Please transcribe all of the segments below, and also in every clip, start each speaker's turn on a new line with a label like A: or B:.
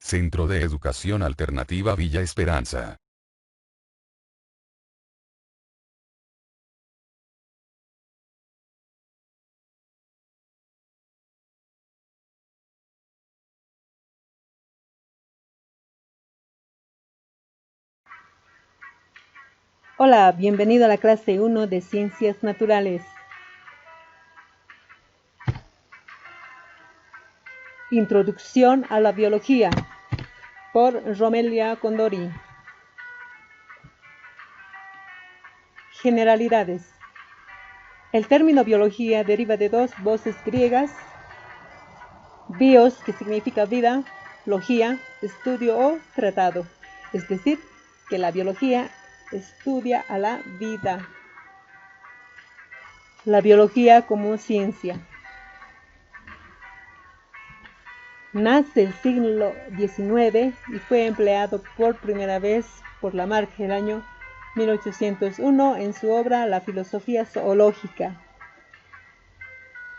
A: Centro de Educación Alternativa Villa Esperanza.
B: Hola, bienvenido a la clase 1 de Ciencias Naturales. Introducción a la biología, por Romelia Condori. Generalidades. El término biología deriva de dos voces griegas, bios, que significa vida, logía, estudio o tratado. Es decir, que la biología estudia a la vida. La biología como ciencia. Nace el siglo XIX y fue empleado por primera vez por Lamarck el año 1801 en su obra La filosofía zoológica.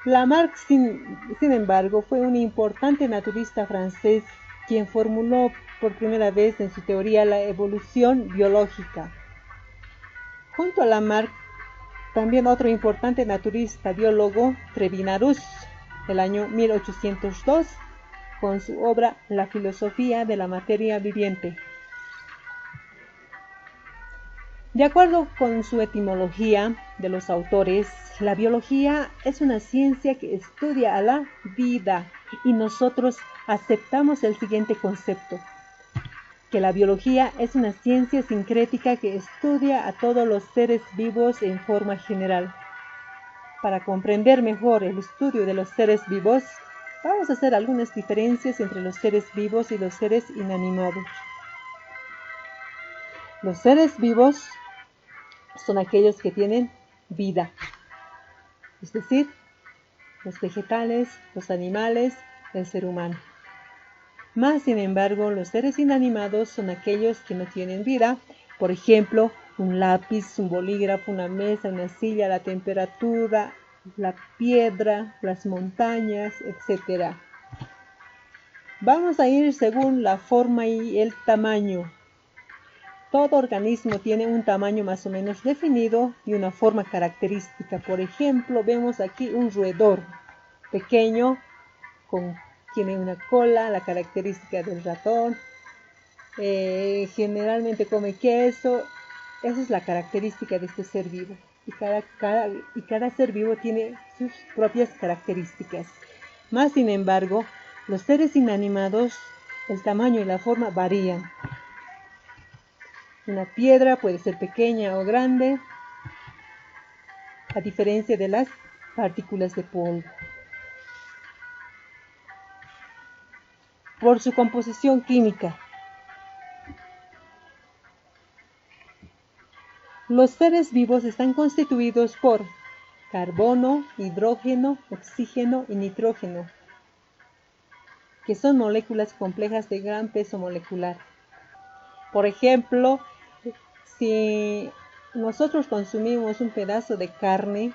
B: Lamarck, sin embargo, fue un importante naturalista francés quien formuló por primera vez en su teoría la evolución biológica. Junto a Lamarck, también otro importante naturalista biólogo, Trevinarus, el año 1802, con su obra La filosofía de la materia viviente. De acuerdo con su etimología de los autores, la biología es una ciencia que estudia a la vida y nosotros aceptamos el siguiente concepto, que la biología es una ciencia sincrética que estudia a todos los seres vivos en forma general. Para comprender mejor el estudio de los seres vivos, vamos a hacer algunas diferencias entre los seres vivos y los seres inanimados. Los seres vivos son aquellos que tienen vida, es decir, los vegetales, los animales, el ser humano. Más sin embargo, los seres inanimados son aquellos que no tienen vida, por ejemplo, un lápiz, un bolígrafo, una mesa, una silla, la temperatura, la piedra, las montañas, etc. Vamos a ir según la forma y el tamaño. Todo organismo tiene un tamaño más o menos definido y una forma característica. Por ejemplo, vemos aquí un roedor pequeño, tiene una cola, la característica del ratón. Generalmente come queso. Esa es la característica de este ser vivo. Y cada ser vivo tiene sus propias características. Más sin embargo, los seres inanimados, el tamaño y la forma varían. Una piedra puede ser pequeña o grande, a diferencia de las partículas de polvo. Por su composición química. Los seres vivos están constituidos por carbono, hidrógeno, oxígeno y nitrógeno, que son moléculas complejas de gran peso molecular. Por ejemplo, si nosotros consumimos un pedazo de carne,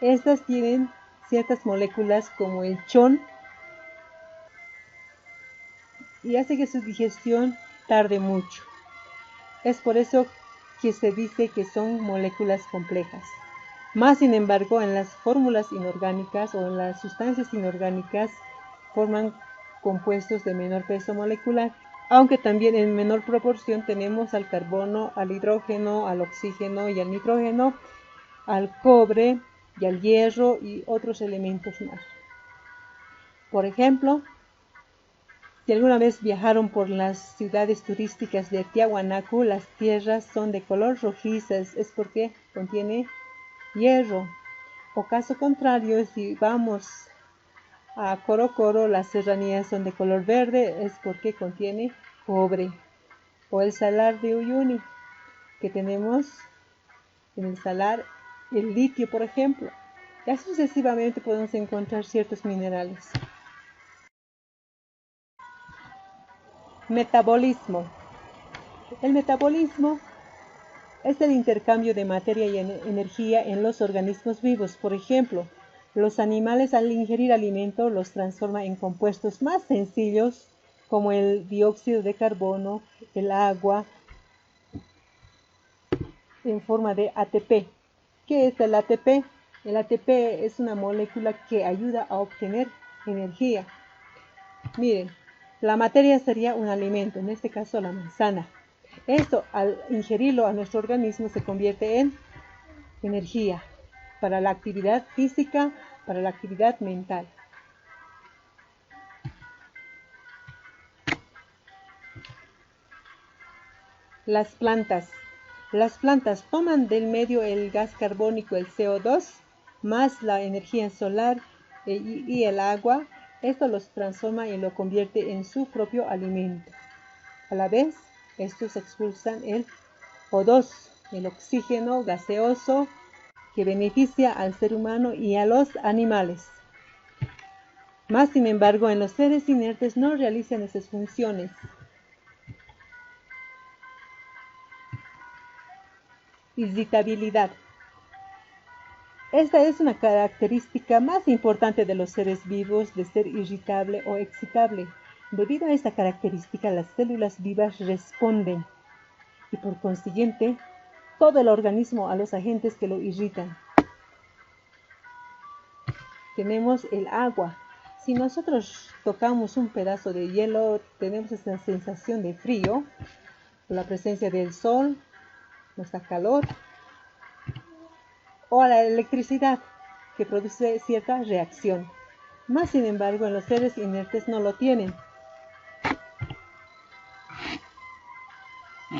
B: estas tienen ciertas moléculas como el chon y hace que su digestión tarde mucho. Es por eso que se dice que son moléculas complejas. Más sin embargo, en las fórmulas inorgánicas o en las sustancias inorgánicas forman compuestos de menor peso molecular, aunque también en menor proporción tenemos al carbono, al hidrógeno, al oxígeno y al nitrógeno, al cobre y al hierro y otros elementos más. Por ejemplo, si alguna vez viajaron por las ciudades turísticas de Tiahuanaco, las tierras son de color rojizas, es porque contiene hierro. O caso contrario, si vamos a Corocoro, las serranías son de color verde, es porque contiene cobre. O el salar de Uyuni, que tenemos en el salar el litio, por ejemplo. Ya sucesivamente podemos encontrar ciertos minerales. Metabolismo. El metabolismo es el intercambio de materia y energía en los organismos vivos. Por ejemplo, los animales al ingerir alimento los transforman en compuestos más sencillos como el dióxido de carbono, el agua, en forma de ATP. ¿Qué es el ATP? El ATP es una molécula que ayuda a obtener energía. Miren, la materia sería un alimento, en este caso la manzana. Esto, al ingerirlo a nuestro organismo, se convierte en energía para la actividad física, para la actividad mental. Las plantas. Las plantas toman del medio el gas carbónico, el CO2, más la energía solar y el agua. Esto los transforma y lo convierte en su propio alimento. A la vez, estos expulsan el O2, el oxígeno gaseoso que beneficia al ser humano y a los animales. Más sin embargo, en los seres inertes no realizan esas funciones. Irritabilidad. Esta es una característica más importante de los seres vivos, de ser irritable o excitable. Debido a esta característica, las células vivas responden y por consiguiente todo el organismo a los agentes que lo irritan. Tenemos el agua. Si nosotros tocamos un pedazo de hielo, tenemos esa sensación de frío. Por la presencia del sol nos da calor. O a la electricidad, que produce cierta reacción. Más sin embargo, en los seres inertes no lo tienen.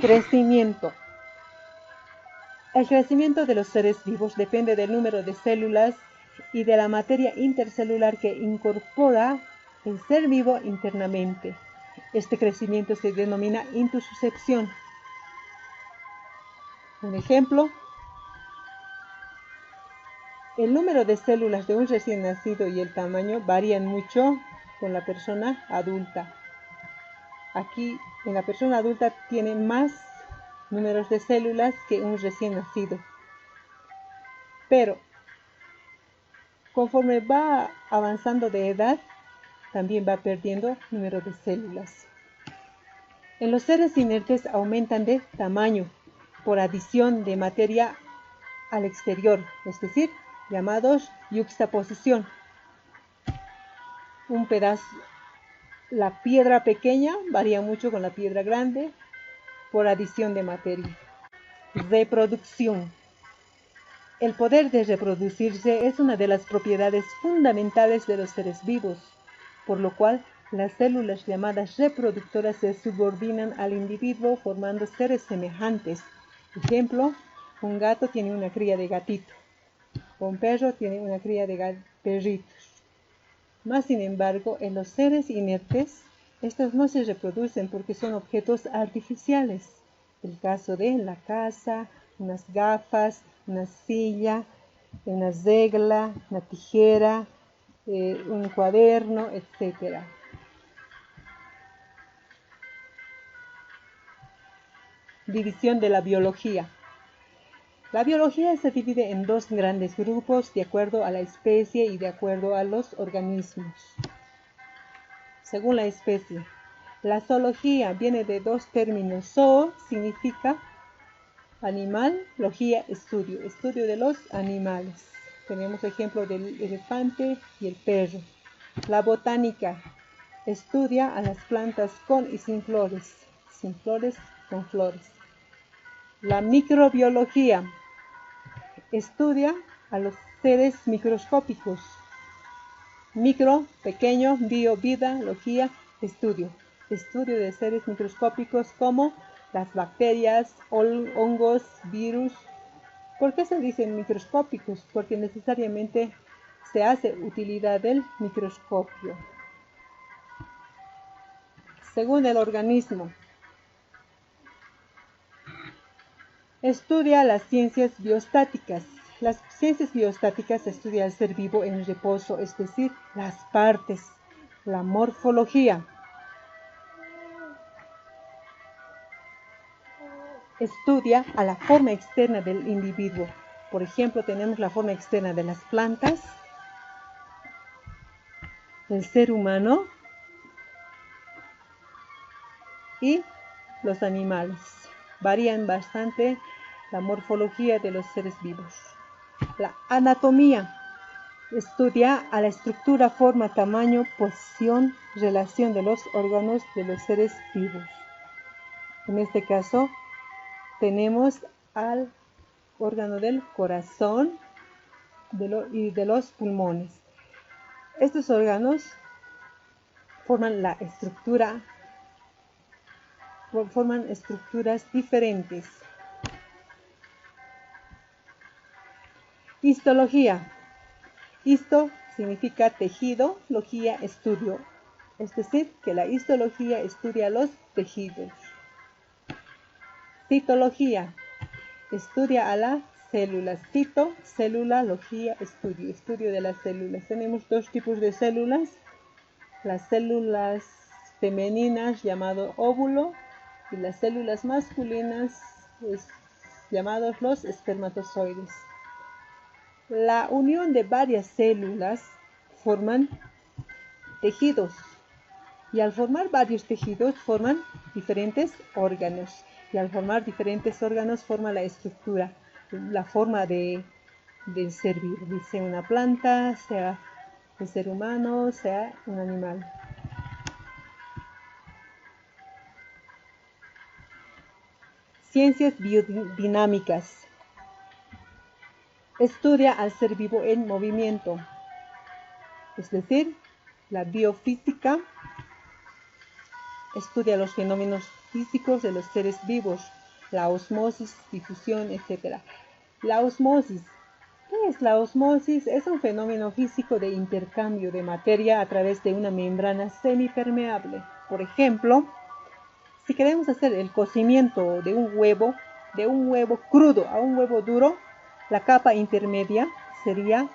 B: Crecimiento. El crecimiento de los seres vivos depende del número de células y de la materia intercelular que incorpora el ser vivo internamente. Este crecimiento se denomina intussuscepción. Un ejemplo: el número de células de un recién nacido y el tamaño varían mucho con la persona adulta. Aquí, en la persona adulta tiene más números de células que un recién nacido. Pero, conforme va avanzando de edad, también va perdiendo número de células. En los seres inertes aumentan de tamaño por adición de materia al exterior, es decir, llamados yuxtaposición. Un pedazo, la piedra pequeña varía mucho con la piedra grande por adición de materia. Reproducción. El poder de reproducirse es una de las propiedades fundamentales de los seres vivos, por lo cual las células llamadas reproductoras se subordinan al individuo formando seres semejantes. Ejemplo, un gato tiene una cría de gatito, un perro tiene una cría de perritos. Más sin embargo, en los seres inertes, estos no se reproducen porque son objetos artificiales. El caso de la casa, unas gafas, una silla, una regla, una tijera, un cuaderno, etc. División de la biología. La biología se divide en dos grandes grupos de acuerdo a la especie y de acuerdo a los organismos. Según la especie, la zoología viene de dos términos. Zoo significa animal, logía, estudio de los animales. Tenemos ejemplo del elefante y el perro. La botánica estudia a las plantas con y sin flores, con flores. La microbiología estudia a los seres microscópicos. Micro, pequeño, bio, vida, logía, estudio de seres microscópicos como las bacterias, hongos, virus. ¿Por qué se dicen microscópicos? Porque necesariamente se hace utilidad del microscopio. Según el organismo, estudia las ciencias biostáticas. Las ciencias biostáticas estudian el ser vivo en reposo, es decir, las partes, la morfología. Estudia a la forma externa del individuo. Por ejemplo, tenemos la forma externa de las plantas, el ser humano, y los animales. Varían bastante la morfología de los seres vivos. La anatomía estudia a la estructura, forma, tamaño, posición, relación de los órganos de los seres vivos. En este caso tenemos al órgano del corazón y de los pulmones. Estos órganos forman estructuras diferentes. Histología. Histo significa tejido, logía estudio. Es decir, que la histología estudia los tejidos. Citología. Estudia a las células. Cito, célula, logía, estudio de las células. Tenemos dos tipos de células. Las células femeninas llamado óvulo y las células masculinas llamados los espermatozoides. La unión de varias células forman tejidos y al formar varios tejidos forman diferentes órganos y al formar diferentes órganos forma la estructura, la forma del ser vivo, sea una planta, sea un ser humano, sea un animal. Ciencias biodinámicas. Estudia al ser vivo en movimiento, es decir, la biofísica estudia los fenómenos físicos de los seres vivos, la osmosis, difusión, etc. La osmosis. ¿Qué es la osmosis? Es un fenómeno físico de intercambio de materia a través de una membrana semipermeable. Por ejemplo, si queremos hacer el cocimiento de un huevo crudo a un huevo duro, la capa intermedia sería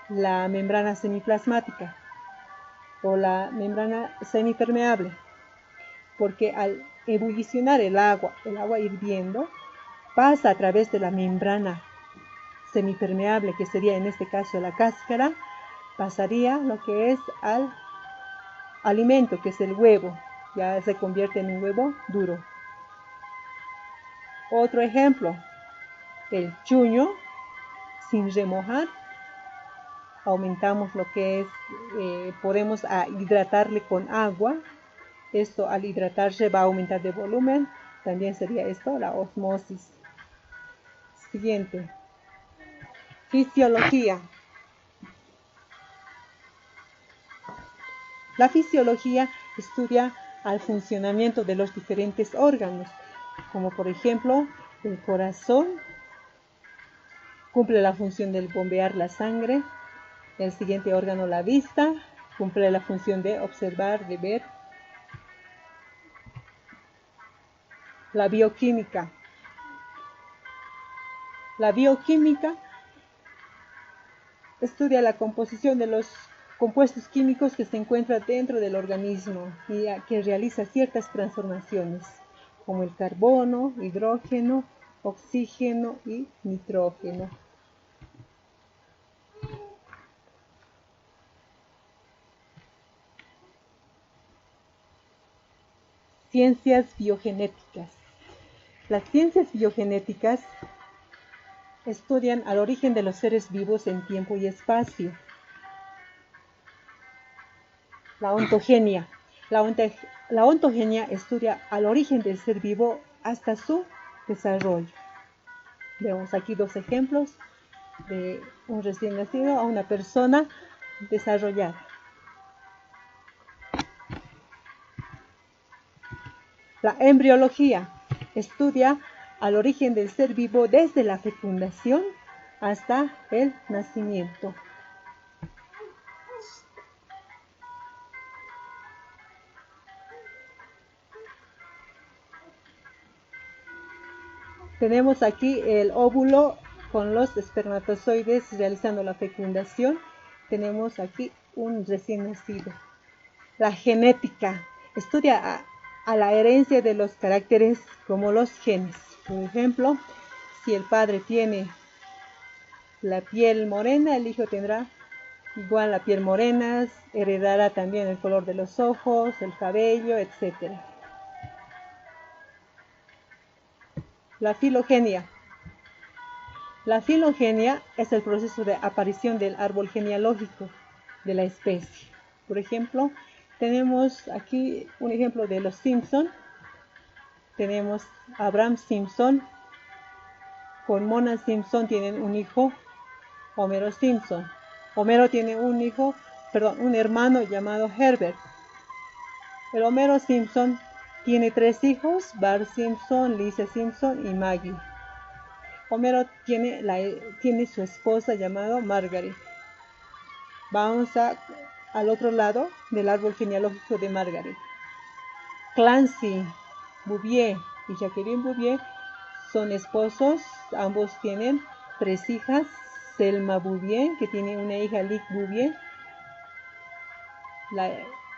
B: la membrana semiplasmática o la membrana semipermeable, porque al ebullicionar el agua hirviendo, pasa a través de la membrana semipermeable, que sería en este caso la cáscara, pasaría lo que es al alimento, que es el huevo, ya se convierte en un huevo duro. Otro ejemplo, el chuño, sin remojar, aumentamos lo que es, podemos hidratarle con agua. Esto al hidratarse va a aumentar de volumen, también sería esto la osmosis. Siguiente, fisiología. La fisiología estudia al funcionamiento de los diferentes órganos, como por ejemplo el corazón cumple la función de bombear la sangre, el siguiente órgano, la vista, cumple la función de observar, de ver. La bioquímica. La bioquímica estudia la composición de los compuestos químicos que se encuentran dentro del organismo y que realiza ciertas transformaciones, como el carbono, hidrógeno, oxígeno y nitrógeno. Ciencias biogenéticas. Las ciencias biogenéticas estudian al origen de los seres vivos en tiempo y espacio. La ontogenia. La ontogenia estudia al origen del ser vivo hasta su desarrollo. Vemos aquí dos ejemplos de un recién nacido a una persona desarrollada. La embriología estudia al origen del ser vivo desde la fecundación hasta el nacimiento. Tenemos aquí el óvulo con los espermatozoides realizando la fecundación. Tenemos aquí un recién nacido. La genética estudia a la herencia de los caracteres como los genes. Por ejemplo, si el padre tiene la piel morena, el hijo tendrá igual la piel morena, heredará también el color de los ojos, el cabello, etc. La filogenia. La filogenia es el proceso de aparición del árbol genealógico de la especie. Por ejemplo, tenemos aquí un ejemplo de los Simpson. Tenemos Abraham Simpson con Mona Simpson, tienen un hijo, Homero Simpson. Homero tiene un hermano llamado Herbert. El Homero Simpson tiene 3 hijos, Bart Simpson, Lisa Simpson y Maggie. Homero tiene su esposa llamada Margaret. Vamos al otro lado del árbol genealógico de Margaret. Clancy Bouvier y Jacqueline Bouvier son esposos, ambos tienen 3 hijas. Selma Bouvier, que tiene una hija, Lic Bouvier.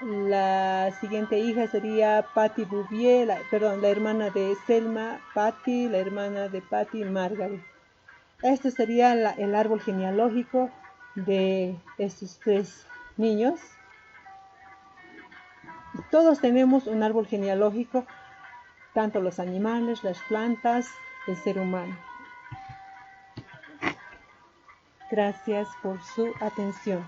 B: La siguiente hija sería Patty Bouvier, la hermana de Selma, Patty, la hermana de Patty, Margaret. Este sería el árbol genealógico de estos 3 niños. Todos tenemos un árbol genealógico, tanto los animales, las plantas, el ser humano. Gracias por su atención.